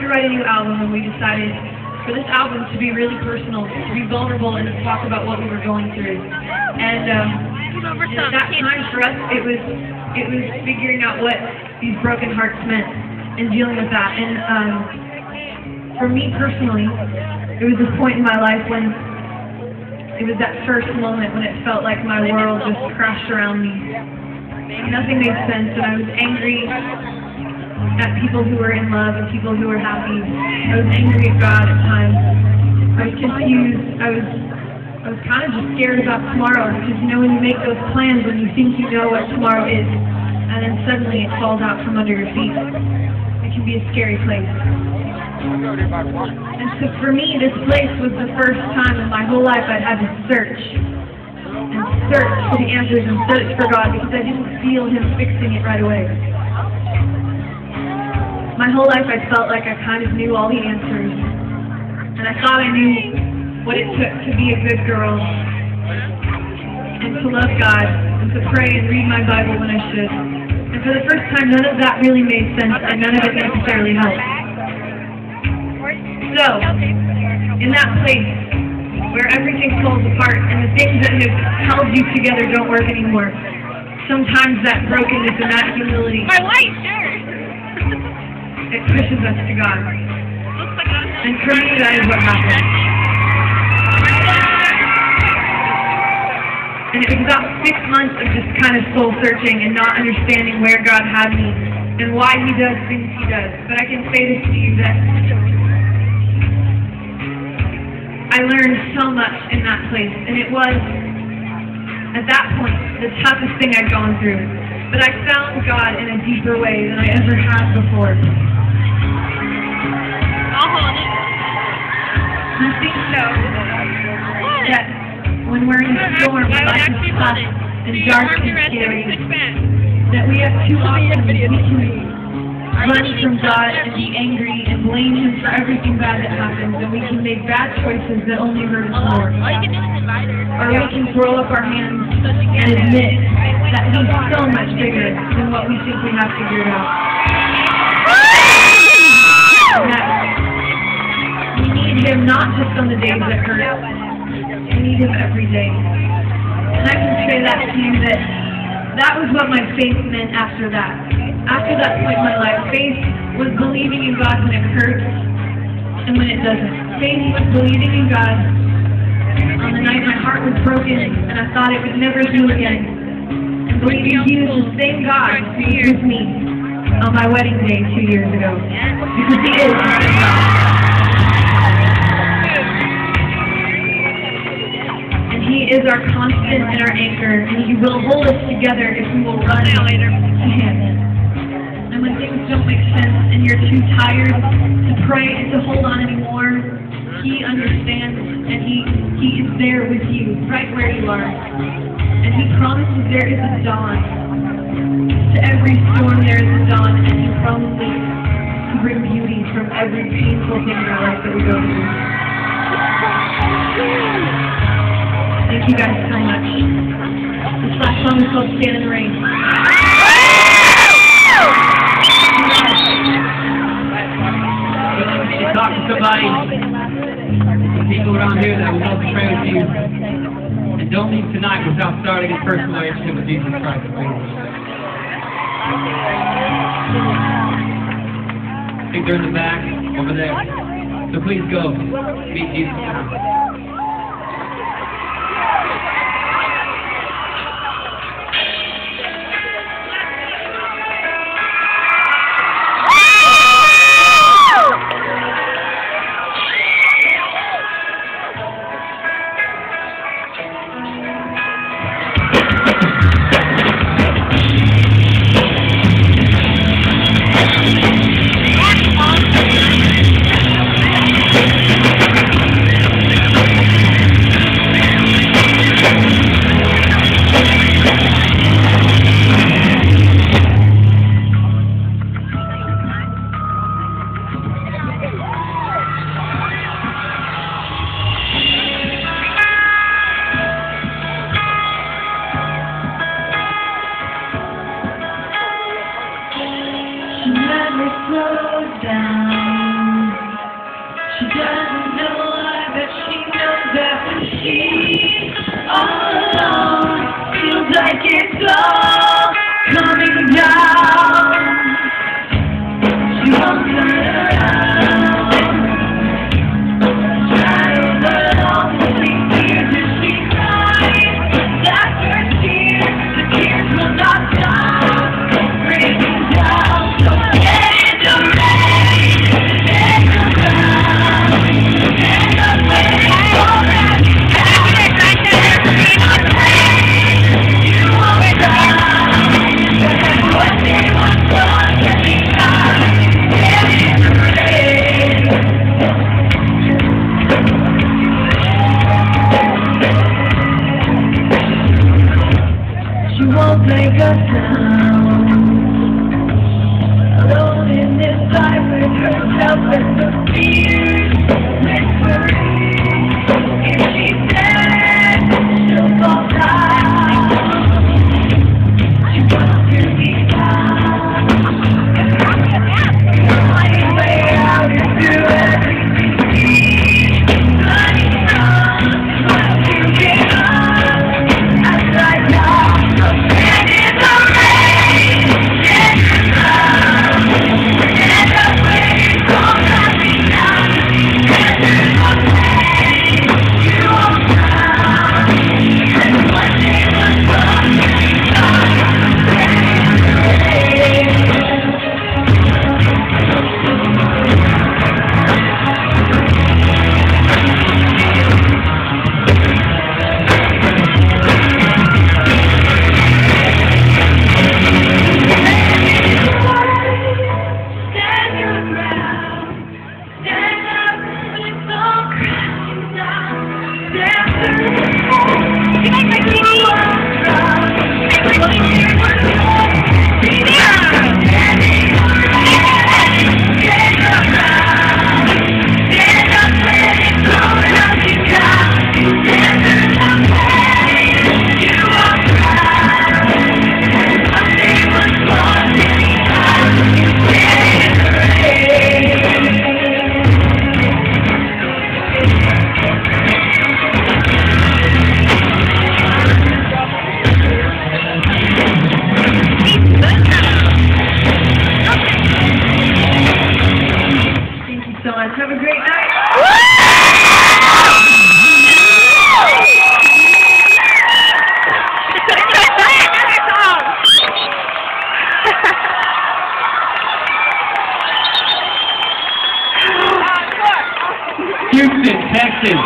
to write a new album, and we decided for this album to be really personal, to be vulnerable, and to talk about what we were going through. And at that time for us, it was figuring out what these broken hearts meant and dealing with that. And for me personally, it was this point in my life when it was that first moment when it felt like my world just crashed around me. Nothing made sense, and I was angry at people who were in love and people who were happy. I was angry at God at times. I was confused. I was kind of just scared about tomorrow, because you know when you make those plans when you think you know what tomorrow is, and then suddenly it falls out from under your feet. It can be a scary place. And so for me, this place was the first time in my whole life I'd had to search for the answers and search for God, because I didn't feel Him fixing it right away. My whole life I felt like I kind of knew all the answers, and I thought I knew what it took to be a good girl, and to love God, and to pray and read my Bible when I should. And for the first time, none of that really made sense, and none of it necessarily helped. So, in that place where everything falls apart and the things that have held you together don't work anymore, sometimes that brokenness and that humility, it pushes us to God. And for me, that is what happened. And it was about 6 months of just kind of soul searching and not understanding where God had me and why He does things He does. But I can say this to you, that I learned so much in that place, and it was, at that point, the toughest thing I'd gone through. But I found God in a deeper way than I ever had before. I think so, that when we're in a storm, life is tough and dark and scary, that we have two options. We can run from God and be angry and blame Him for everything bad that happens, and we can make bad choices that only hurt us more. Or we can throw up our hands and admit that He's so much bigger than what we think we have figured out. And that we need Him not just on the days that hurt, we need Him every day. And I can say that to you, that was what my faith meant after that. After that point in my life, faith was believing in God when it hurts and when it doesn't. Faith was believing in God on the night my heart was broken and I thought it would never heal again. And believing He was the same God who was with me on my wedding day 2 years ago. Because He is the same God. And He is our constant and our anchor, and He will hold us together if we will run to Him. And when things don't make sense and you're too tired to pray and to hold on anymore, He understands, and He is there with you, right where you are. And He promises there is a dawn. To every storm there is a dawn, and He promises to bring beauty from every painful thing in our life that we go through. Thank you guys so much. This last song is called Stand in the Rain. Talk to somebody, people around here that would love to pray with you. And don't leave tonight without starting a personal relationship with Jesus Christ. I think they're in the back, over there. So please go, meet Jesus. much. Have a great night. Houston, Texas.